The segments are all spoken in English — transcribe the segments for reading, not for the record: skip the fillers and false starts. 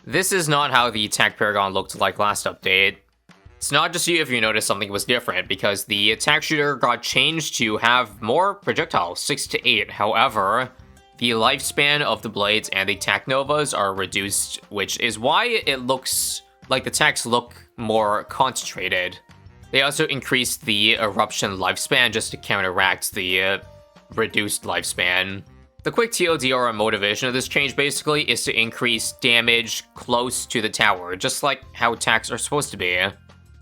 This is not how the Tack Paragon looked like last update. It's not just you if you notice something was different, because the attack shooter got changed to have more projectiles, 6 to 8. However, the lifespan of the blades and the Tack Novas are reduced, which is why it looks like the attacks look more concentrated. They also increased the eruption lifespan just to counteract the reduced lifespan. The quick TLDR or motivation of this change basically is to increase damage close to the tower, just like how attacks are supposed to be.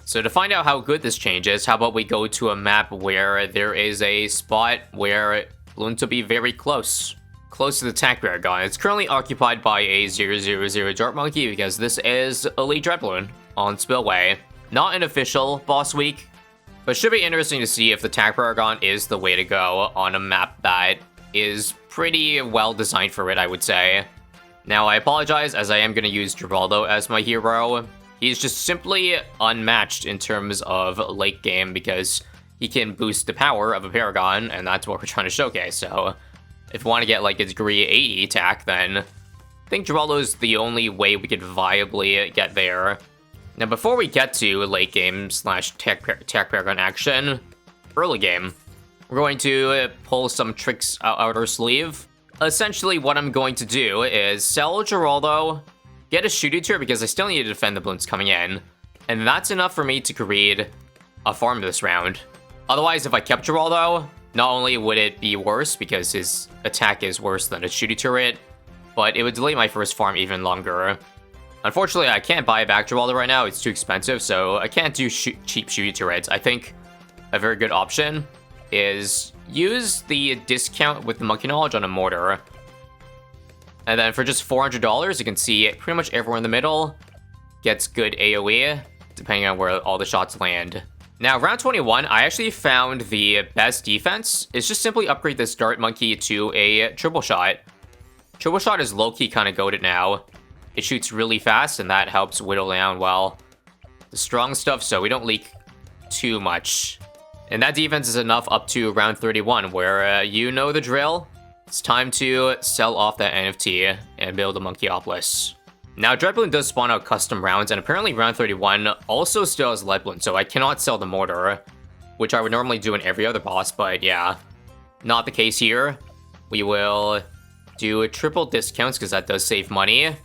So to find out how good this change is, how about we go to a map where there is a spot where balloons will be very close to the Tack Paragon. It's currently occupied by a 000 Dart Monkey because this is Elite Dread Balloon on Spillway. Not an official boss week, but should be interesting to see if the Tack Paragon is the way to go on a map that is pretty well designed for it, I would say. Now, I apologize as I am going to use Geraldo as my hero. He's just simply unmatched in terms of late game because he can boost the power of a Paragon, and that's what we're trying to showcase. So if we want to get like a degree 80 attack, then I think Geraldo's the only way we could viably get there. Now, before we get to late game slash Tack Paragon action, early game, we're going to pull some tricks out our sleeve. Essentially, what I'm going to do is sell Geraldo, get a shooting turret because I still need to defend the balloons coming in, and that's enough for me to create a farm this round. Otherwise, if I kept Geraldo, not only would it be worse because his attack is worse than a shooting turret, but it would delay my first farm even longer. Unfortunately, I can't buy back Geraldo right now, it's too expensive, so I can't do cheap shooting turrets. I think a very good option is use the discount with the Monkey Knowledge on a mortar. And then for just $400, you can see pretty much everyone in the middle gets good AoE, depending on where all the shots land. Now, round 21, I actually found the best defense is just simply upgrade this Dart Monkey to a triple shot. Triple shot is low-key kind of goated now. It shoots really fast, and that helps whittle down, well, the strong stuff, so we don't leak too much. And that defense is enough up to round 31, where you know the drill. It's time to sell off that NFT and build a Monkeyopolis. Now, Dread Balloon does spawn out custom rounds, and apparently round 31 also still has Lead Balloon, so I cannot sell the mortar, which I would normally do in every other boss, but yeah, not the case here. We will do triple discounts, because that does save money,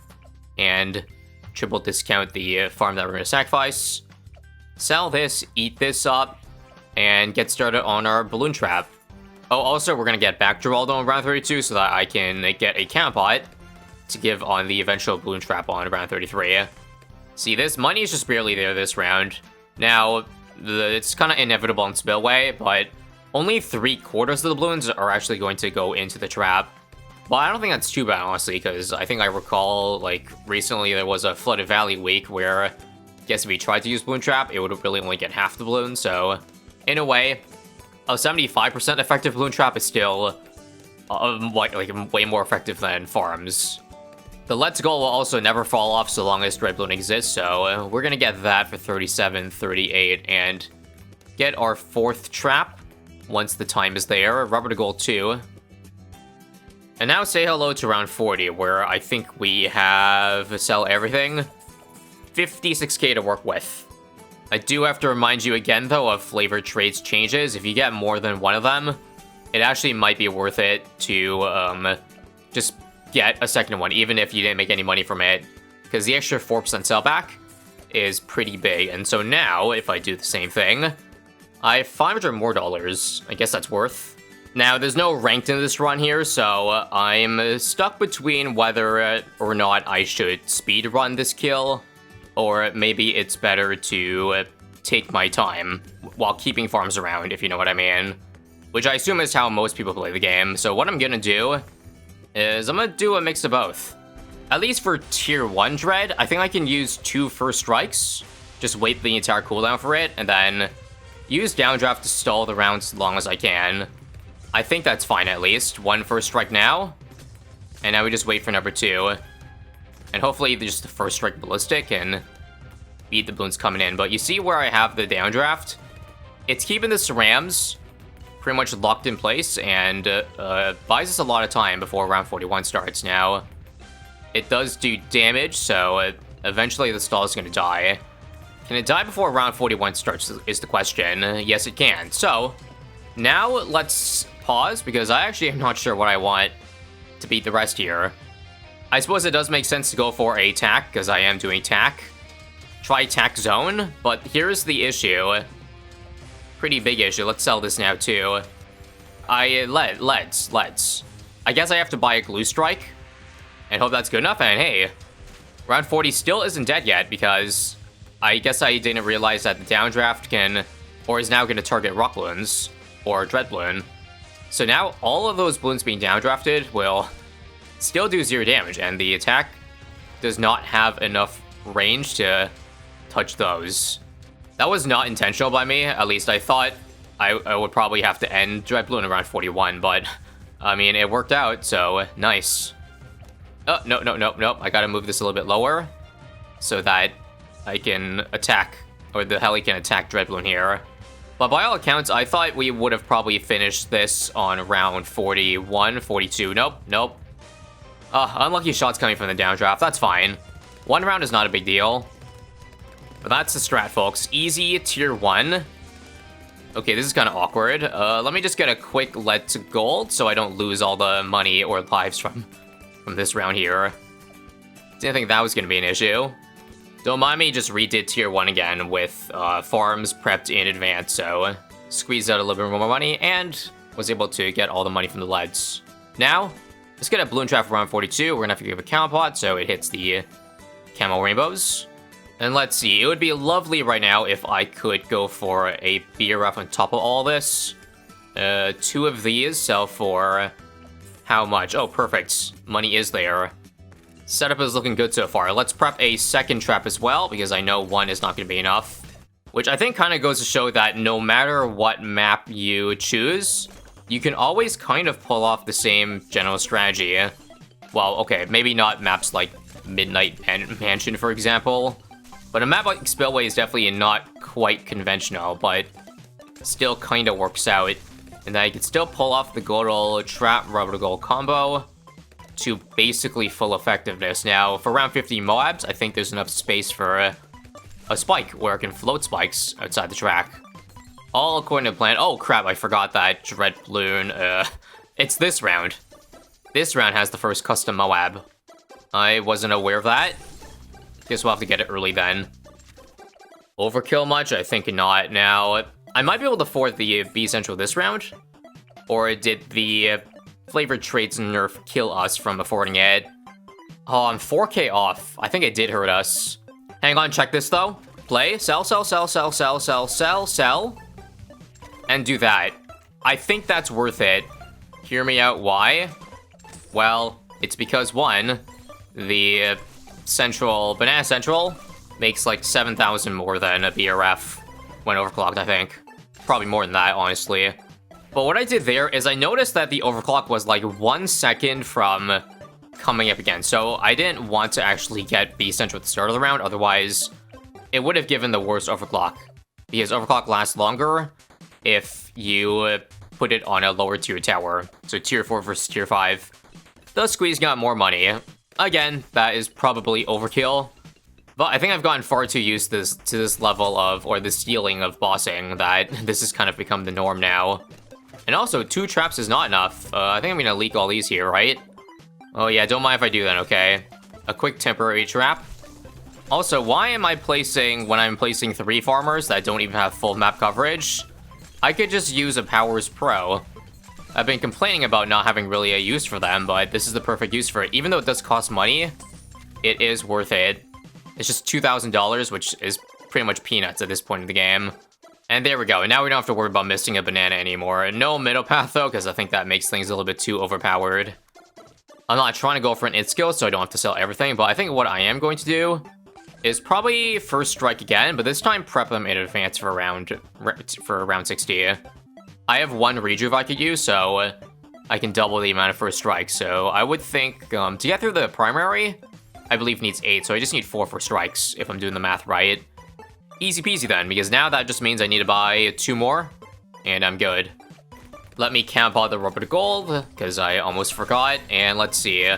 and triple discount the farm that we're going to sacrifice. Sell this, eat this up, and get started on our balloon trap. Oh, also, we're going to get back Geraldo in round 32 so that I can get a camp pot to give on the eventual balloon trap on round 33. See, this money is just barely there this round. Now, it's kind of inevitable in Spillway, but only 3/4 of the balloons are actually going to go into the trap. Well, I don't think that's too bad, honestly, because I think I recall, like, recently there was a Flooded Valley week where, I guess if we tried to use balloon trap, it would really only get half the balloon, so in a way, a 75% effective balloon trap is still like way more effective than farms. The Let's Go will also never fall off so long as Dread Balloon exists, so we're gonna get that for 37, 38, and get our 4th trap once the time is there. Rubber to Gold 2. And now say hello to round 40, where I think we have sell everything. 56k to work with. I do have to remind you again, though, of flavor traits changes. If you get more than one of them, it actually might be worth it to just get a second one, even if you didn't make any money from it, because the extra 4% sellback is pretty big. And so now, if I do the same thing, I have $500 more. I guess that's worth. Now, there's no ranked in this run here, so I'm stuck between whether or not I should speed run this kill, or maybe it's better to take my time while keeping farms around, if you know what I mean. Which I assume is how most people play the game. So what I'm gonna do is I'm gonna do a mix of both. At least for tier 1 Dread, I think I can use 2 first strikes. Just wait the entire cooldown for it, and then use downdraft to stall the rounds as long as I can. I think that's fine at least. 1 first strike now. And now we just wait for number 2. And hopefully just the first strike ballistic and beat the balloons coming in. But you see where I have the downdraft? It's keeping the cerams pretty much locked in place and buys us a lot of time before round 41 starts. Now, It does do damage, so eventually the stall is going to die. Can it die before round 41 starts is the question. Yes, it can. So, now let's pause, because I actually am not sure what I want to beat the rest here. I suppose it does make sense to go for a tack, because I am doing tack. Try tack zone, but here's the issue. Pretty big issue. Let's sell this now, too. Let's. I guess I have to buy a glue strike, and hope that's good enough, and hey, round 40 still isn't dead yet, because I guess I didn't realize that the downdraft can, or is now going to target rock balloons, or dread balloon. So now all of those balloons being downdrafted will still do 0 damage, and the attack does not have enough range to touch those. That was not intentional by me, at least I thought I would probably have to end dread balloon around 41, but I mean, it worked out, so nice. Oh, no. I gotta move this a little bit lower so that I can attack, or the heli can attack dread balloon here. But by all accounts, I thought we would have probably finished this on round 41, 42. Nope. Unlucky shots coming from the downdraft. That's fine. 1 round is not a big deal. But that's the strat, folks. Easy tier 1. Okay, this is kind of awkward. Let me just get a quick lead to gold so I don't lose all the money or lives from this round here. Didn't think that was going to be an issue. Don't mind me, just redid tier 1 again with farms prepped in advance, so squeezed out a little bit more money and was able to get all the money from the leads. Now, let's get a balloon trap for round 42. We're gonna have to give a camo pot so it hits the camo rainbows. And let's see, it would be lovely right now if I could go for a BRF on top of all this. 2 of these sell for how much? Oh, perfect. Money is there. Setup is looking good so far. Let's prep a second trap as well, because I know 1 is not going to be enough. Which I think kind of goes to show that no matter what map you choose, you can always kind of pull off the same general strategy. Well, okay, maybe not maps like Midnight Mansion, for example. But a map like Spillway is definitely not quite conventional, but still kind of works out. And then I can still pull off the gold roll trap rubber to gold combo to basically full effectiveness. Now, for round 50 Moabs, I think there's enough space for a spike where I can float spikes outside the track. All according to plan. Oh crap, I forgot that dread balloon. It's this round. This round has the first custom Moab. I wasn't aware of that. Guess we'll have to get it early then. Overkill much? I think not. Now, I might be able to afford the B Central this round. Or did the flavored traits nerf kill us from affording it? Oh, I'm 4K off. I think it did hurt us. Hang on, check this though. Play, sell. And do that. I think that's worth it. Hear me out, why? Well, it's because 1, the Banana Central makes like 7,000 more than a BRF when overclocked, I think. Probably more than that, honestly. But what I did there is I noticed that the overclock was like 1 second from coming up again. So I didn't want to actually get B Central at the start of the round, otherwise it would have given the worst overclock. Because overclock lasts longer if you put it on a lower tier tower. So tier 4 versus tier 5. The squeeze got more money. Again, that is probably overkill. But I think I've gotten far too used to this level of, or this ceiling of bossing, that this has kind of become the norm now. And also, 2 traps is not enough. I think I'm gonna leak all these here, right? Oh yeah, don't mind if I do that, okay? A quick temporary trap. Also, why am I placing, when I'm placing 3 farmers that don't even have full map coverage? I could just use a Powers Pro. I've been complaining about not having really a use for them, but this is the perfect use for it. Even though it does cost money, it is worth it. It's just $2,000, which is pretty much peanuts at this point in the game. And there we go. And now we don't have to worry about missing a banana anymore. No middle path, though, because I think that makes things a little bit too overpowered. I'm not trying to go for an it skill, so I don't have to sell everything, but I think what I am going to do is probably first strike again, but this time prep them in advance for round 60. I have 1 rejuve I could use, so I can double the amount of first strikes. So I would think, to get through the primary, I believe needs 8, so I just need 4 for strikes, if I'm doing the math right. Easy peasy then, because now that just means I need to buy 2 more, and I'm good. Let me camp out the rubber to gold, because I almost forgot, and let's see.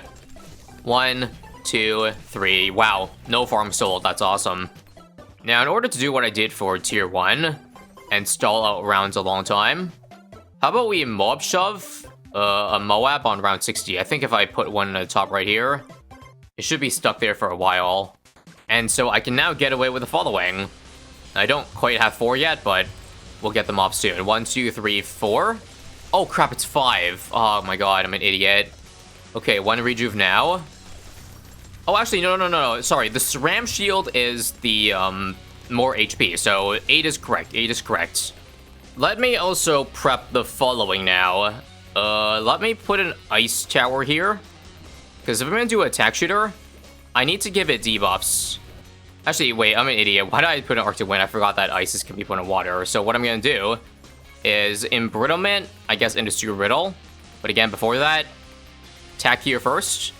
1, 2, 3. Wow, no farm sold. That's awesome. Now, in order to do what I did for Tier 1 and stall out rounds a long time, how about we mob shove a Moab on round 60? I think if I put one at the top right here, it should be stuck there for a while. And so I can now get away with the following. I don't quite have 4 yet, but we'll get them off soon. 1, 2, 3, 4. Oh crap, it's 5. Oh my god, I'm an idiot. Okay, 1 rejuve now. Oh, actually, no. Sorry, the SRAM shield is the more HP, so 8 is correct. 8 is correct. Let me also prep the following now. Let me put an ice tower here. Because if I'm gonna do a attack shooter, I need to give it debuffs. Actually, wait, I'm an idiot. Why did I put an Arctic Wind? I forgot that ices can be put in water. So what I'm gonna do is embrittlement, I guess, into Super Riddle. But again, before that, attack here first.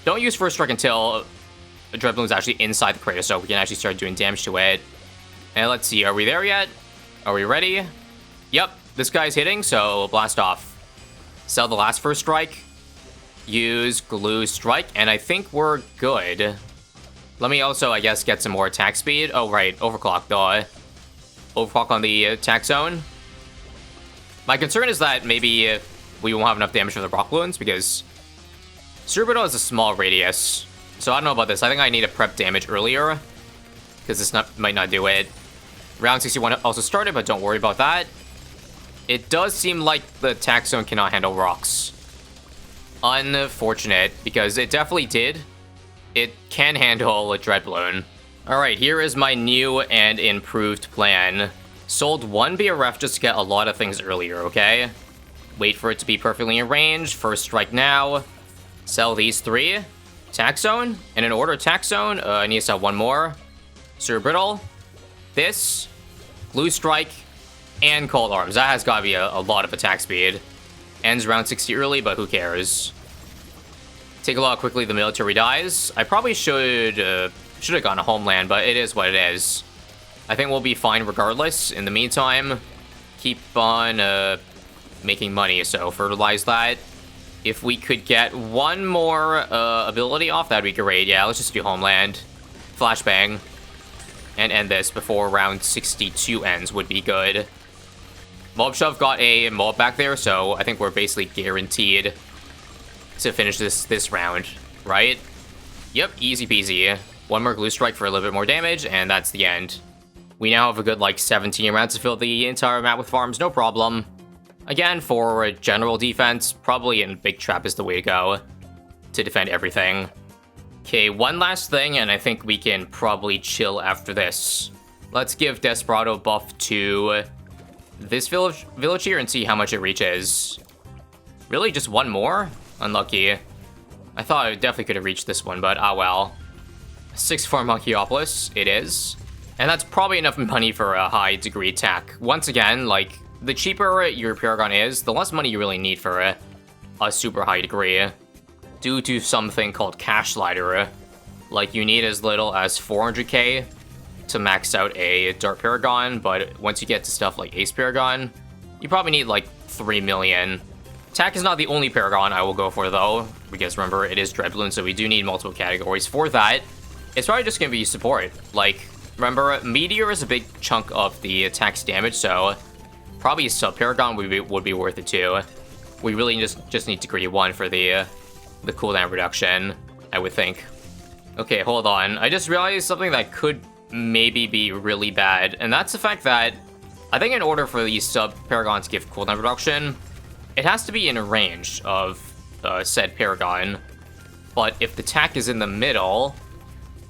Don't use First Strike until Dread Bloon's actually inside the crater, so we can actually start doing damage to it. And let's see, are we there yet? Are we ready? Yep, this guy's hitting, so blast off. Sell the last First Strike. Use Glue Strike, and I think we're good. Let me also, I guess, get some more attack speed. Oh, right, overclock, though. Overclock on the attack zone. My concern is that maybe we won't have enough damage for the rock balloons, because Cerebro is a small radius. So I don't know about this. I think I need to prep damage earlier, because this might not do it. Round 61 also started, but don't worry about that. It does seem like the attack zone cannot handle rocks. Unfortunate, because it definitely did. It can handle a Dread Bloon. Alright, here is my new and improved plan. Sold 1 BRF just to get a lot of things earlier, okay? Wait for it to be perfectly in range. First strike now. Sell these 3. Attack zone. And in order attack zone, I need to sell 1 more. Cerebrittle. This. Glue Strike. And Cold Arms. That has got to be a lot of attack speed. Ends round 60 early, but who cares? Take a look how quickly the military dies. I probably should have gone to Homeland, but it is what it is. I think we'll be fine regardless. In the meantime, keep on making money, so fertilize that. If we could get 1 more ability off, that'd be great. Yeah, let's just do Homeland. Flashbang. And end this before round 62 ends would be good. Mob Shove got a mob back there, so I think we're basically guaranteed to finish this round, right? Yep, easy peasy. 1 more Glue Strike for a little bit more damage, and that's the end. We now have a good, like, 17 rounds to fill the entire map with farms, no problem. Again, for a general defense, probably in Big Trap is the way to go to defend everything. Okay, one last thing, and I think we can probably chill after this. Let's give Desperado buff to this village here and see how much it reaches. Really, just 1 more? Unlucky. I thought I definitely could have reached this one, but ah well. 6 for Monkeyopolis, it is. And that's probably enough money for a high degree attack. Once again, like, the cheaper your Paragon is, the less money you really need for a super high degree. Due to something called Cash Slider. Like, you need as little as 400k to max out a Dart Paragon, but once you get to stuff like Ace Paragon, you probably need like 3 million. Attack is not the only Paragon I will go for though, because remember, it is Dread Bloon, so we do need multiple categories for that. It's probably just gonna be support. Like, remember, Meteor is a big chunk of the attack's damage, so probably a Sub Paragon would be worth it too. We really just need to create 1 for the cooldown reduction, I would think. Okay, hold on. I just realized something that could maybe be really bad, and that's the fact that I think in order for these Sub Paragons to give cooldown reduction, it has to be in range of said Paragon. But if the attack is in the middle,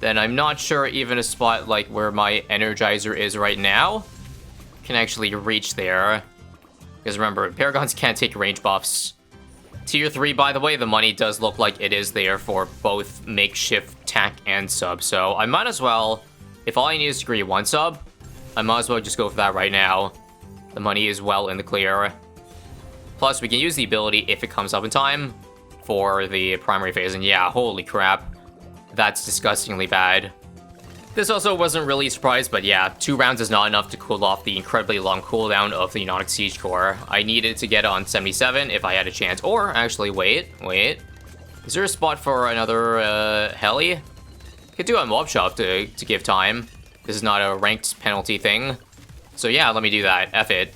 then I'm not sure even a spot like where my Energizer is right now can actually reach there. Because remember, Paragons can't take range buffs. Tier 3, by the way, the money does look like it is there for both makeshift, tack, and sub. So I might as well, if all I need is to create 1 sub, I might as well just go for that right now. The money is well in the clear. Plus, we can use the ability if it comes up in time for the primary phase. And yeah, holy crap. That's disgustingly bad. This also wasn't really a surprise, but yeah, 2 rounds is not enough to cool off the incredibly long cooldown of the Onyx Siege Core. I needed to get it on 77 if I had a chance. Or, actually, wait. Is there a spot for another heli? Could do a mob shove to give time. This is not a ranked penalty thing. So yeah, let me do that. F it.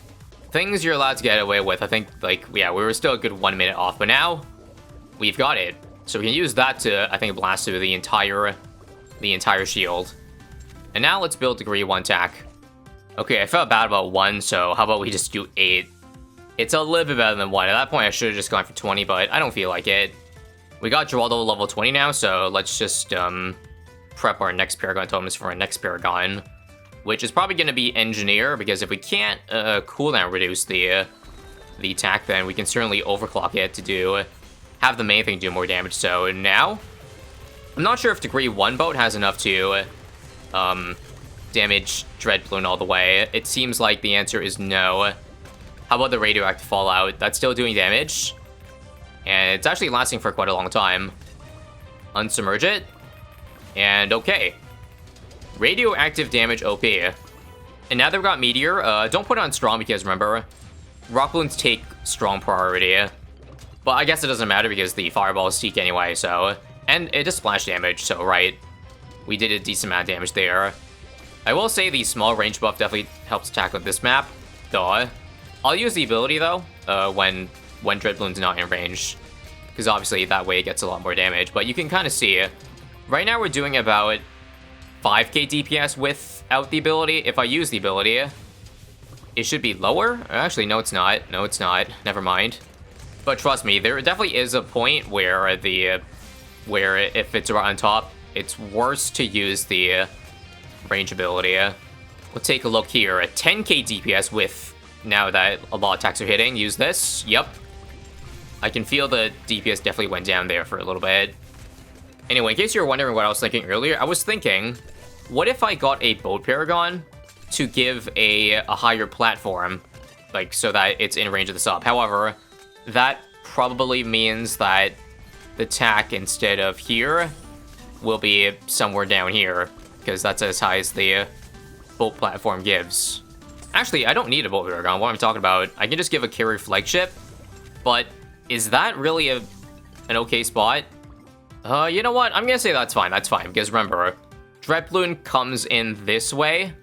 Things you're allowed to get away with. I think, like, yeah, we were still a good 1 minute off, but now we've got it. So we can use that to, I think, blast through the entire shield. And now let's build degree 1 tack. Okay, I felt bad about 1, so how about we just do 8? It's a little bit better than 1. At that point, I should have just gone for 20, but I don't feel like it. We got Geraldo level 20 now, so let's just prep our next Paragon totems for our next Paragon, which is probably going to be Engineer, because if we can't cooldown reduce the attack, then we can certainly overclock it to have the main thing do more damage. So now, I'm not sure if degree 1 boat has enough to damage Dread Bloon all the way. It seems like the answer is no. How about the radioactive fallout? That's still doing damage, and it's actually lasting for quite a long time. Unsubmerge it, and okay. Radioactive damage OP. And now that we've got Meteor, don't put it on Strong because remember, Rock Balloons take Strong priority. But I guess it doesn't matter because the Fireball is Seek anyway, so... And it does splash damage, so right. We did a decent amount of damage there. I will say the small range buff definitely helps attack with this map. Duh. I'll use the ability though, when Dread Bloon's not in range. Because obviously that way it gets a lot more damage. But you can kind of see, right now we're doing about 5k DPS without the ability. If I use the ability, it should be lower. Actually, no it's not. No it's not. Never mind. But trust me, there definitely is a point where where if it's right on top, it's worse to use the range ability. We'll take a look here at 10k DPS with, now that a lot of attacks are hitting, use this. Yep. I can feel the DPS definitely went down there for a little bit. Anyway, in case you were wondering what I was thinking earlier, I was thinking, what if I got a Boat Paragon to give a higher platform, like, so that it's in range of the sub. However, that probably means that the tack, instead of here, will be somewhere down here, because that's as high as the boat platform gives. Actually, I don't need a Boat Paragon. What I'm talking about, I can just give a carrier flagship, but is that really an okay spot? You know what? I'm gonna say that's fine, because remember, Dread Bloon comes in this way,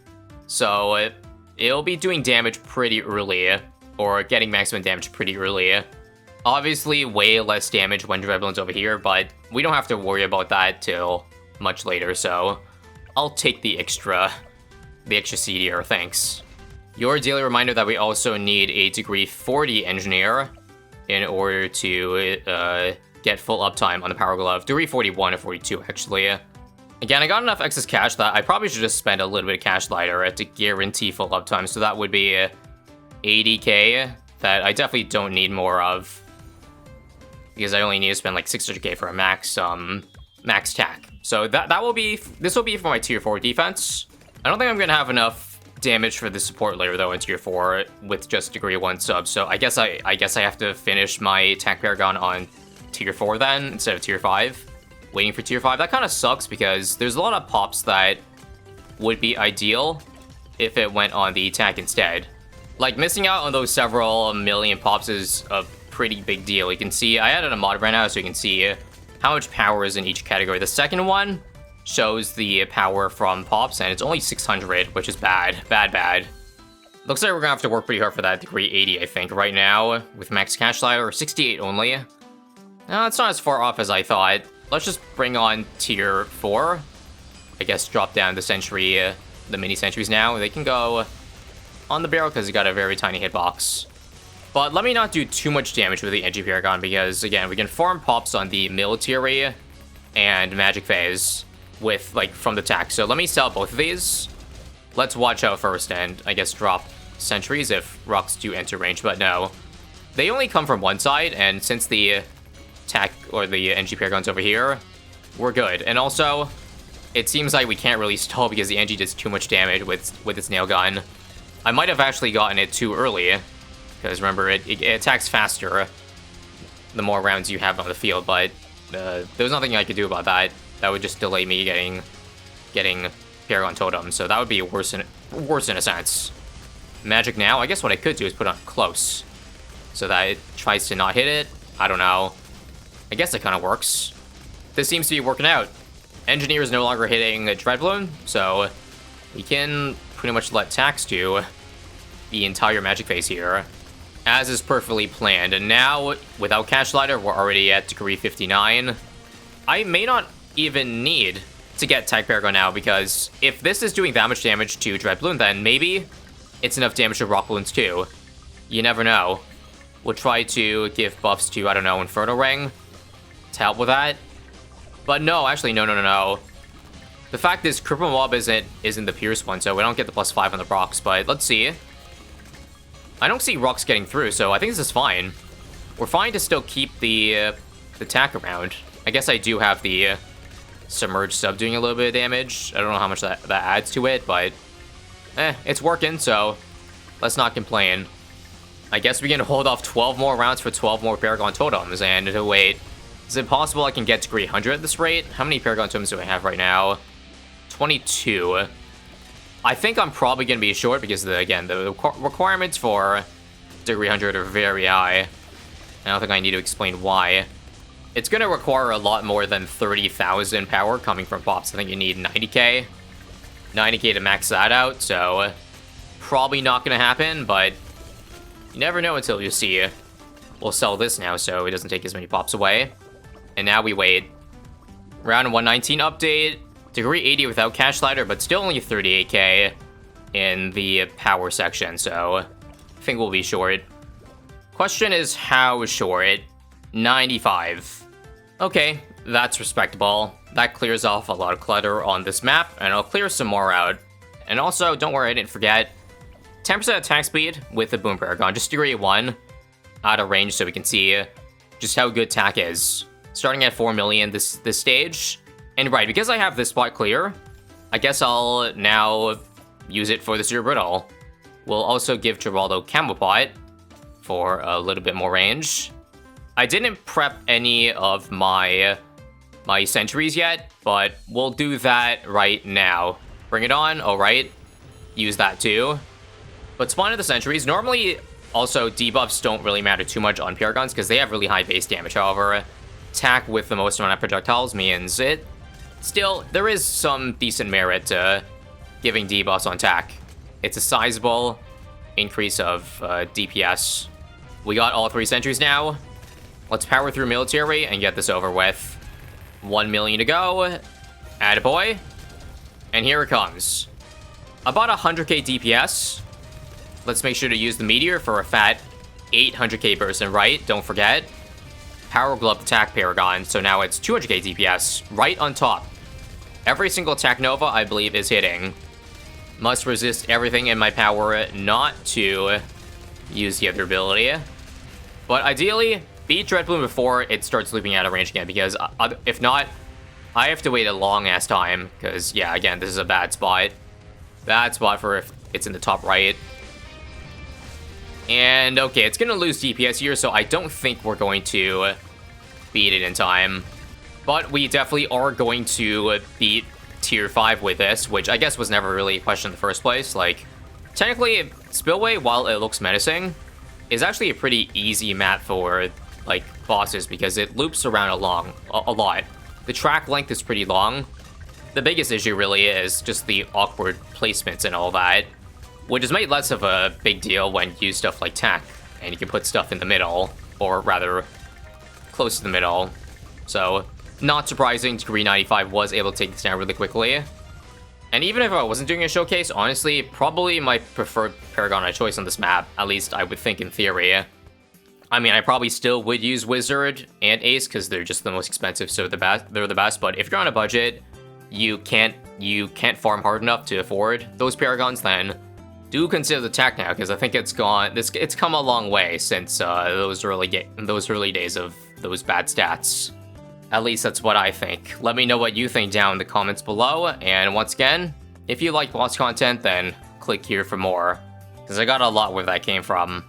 so it'll be doing damage pretty early, or getting maximum damage pretty early. Obviously, way less damage when Dread Bloon's over here, but we don't have to worry about that till much later, so I'll take the extra CDR, thanks. Your daily reminder that we also need a degree 40 engineer in order to get full uptime on the Power Glove. Degree 41 or 42, actually. Again, I got enough excess cash that I probably should just spend a little bit of cash later to guarantee full uptime, so that would be 80k that I definitely don't need more of, because I only need to spend like 600k for a max tack. So this will be for my tier 4 defense. I don't think I'm gonna have enough damage for the support layer though in tier 4 with just degree 1 sub. So I guess I have to finish my Tack Paragon on tier 4 then instead of tier 5. Waiting for tier 5. That kind of sucks because there's a lot of pops that would be ideal if it went on the attack instead. Like, missing out on those several million pops is a pretty big deal. You can see, I added a mod right now so you can see how much power is in each category. The second one shows the power from pops, and it's only 600, which is bad. Bad. Looks like we're gonna have to work pretty hard for that degree 80, I think, right now, with max cash slider, 68 only. No, it's not as far off as I thought. Let's just bring on tier 4. I guess drop down the sentry, the mini sentries now. They can go on the barrel because they got a very tiny hitbox. But let me not do too much damage with the Edgy Paragon because, again, we can farm pops on the military and magic phase with, like, from the tack. So let me sell both of these. Let's watch out first and, I guess, drop sentries if rocks do enter range, but no. They only come from one side, and since the tack or the NG Paragon's over here, we're good. And also, it seems like we can't really stall because the NG does too much damage with its nail gun. I might have actually gotten it too early, because remember, it attacks faster the more rounds you have on the field, but there's nothing I could do about that. That would just delay me getting Paragon Totem, so that would be worse in a sense. Magic now, I guess what I could do is put on close, so that it tries to not hit it. I don't know. I guess it kind of works. This seems to be working out. Engineer is no longer hitting a Dread Bloon, so we can pretty much let Tax do the entire magic phase here, as is perfectly planned. And now, without Cash Ladder, we're already at degree 59. I may not even need to get Tack Paragon now, because if this is doing that much damage to Dread Bloon, then maybe it's enough damage to Rock Bloons too. You never know. We'll try to give buffs to, I don't know, Inferno Ring to help with that. But no, actually, no. The fact is, Cripple Mob isn't the Pierce one, so we don't get the +5 on the rocks, but let's see. I don't see rocks getting through, so I think this is fine. We're fine to still keep the Tack around. I guess I do have the Submerged Sub doing a little bit of damage. I don't know how much that adds to it, but it's working, so let's not complain. I guess we can hold off 12 more rounds for 12 more Paragon Totems, and wait. Is it possible I can get degree 100 at this rate? How many Paragon Totems do I have right now? 22. I think I'm probably going to be short because, again, the requirements for degree 100 are very high. I don't think I need to explain why. It's going to require a lot more than 30,000 power coming from pops. I think you need 90k. 90k to max that out, so probably not going to happen, but you never know until you see. We'll sell this now so it doesn't take as many pops away. And now we wait. Round 119 update. Degree 80 without Cash Ladder, but still only 38k in the power section, so I think we'll be short. Question is how short? 95. Okay, that's respectable. That clears off a lot of clutter on this map, and I'll clear some more out. And also, don't worry, I didn't forget. 10% attack speed with the Boom Paragon, just degree 1 out of range so we can see just how good Tack is. Starting at 4 million this stage. And right, because I have this spot clear, I guess I'll now use it for the Super Brittle. We'll also give Geraldo Camo Pot for a little bit more range. I didn't prep any of my sentries yet, but we'll do that right now. Bring it on, alright. Use that too. But spawn of the sentries, normally also debuffs don't really matter too much on Paragons because they have really high base damage. However, Tack with the most amount of projectiles means it. Still, there is some decent merit to giving debuffs on Tack. It's a sizable increase of DPS. We got all 3 sentries now. Let's power through military and get this over with. 1 million to go. Attaboy. And here it comes. About 100k DPS. Let's make sure to use the meteor for a fat 800k burst, and right, don't forget. Power Glove Attack Paragon, so now it's 200k DPS, right on top. Every single attack Nova, I believe, is hitting. Must resist everything in my power not to use the other ability. But ideally, beat Dread Bloon before it starts looping out of range again, because if not, I have to wait a long-ass time, because, yeah, again, this is a bad spot. Bad spot for if it's in the top right. And, okay, it's gonna lose DPS here, so I don't think we're going to beat it in time. But we definitely are going to beat Tier 5 with this, which I guess was never really a question in the first place. Like, technically, Spillway, while it looks menacing, is actually a pretty easy map for, like, bosses, because it loops around a lot. The track length is pretty long. The biggest issue really is just the awkward placements and all that, which is made less of a big deal when you use stuff like Tack, and you can put stuff in the middle, or rather, close to the middle. So, not surprising, Degree 95 was able to take this down really quickly. And even if I wasn't doing a showcase, honestly, probably my preferred Paragon of choice on this map, at least I would think in theory. I mean, I probably still would use Wizard and Ace, because they're just the most expensive, so they're the best, but if you're on a budget, you can't farm hard enough to afford those Paragons, then do consider the Tack now, because I think it's come a long way since those early days of those bad stats. At least that's what I think. Let me know what you think down in the comments below, and once again, if you like boss content, then click here for more, because I got a lot where that came from.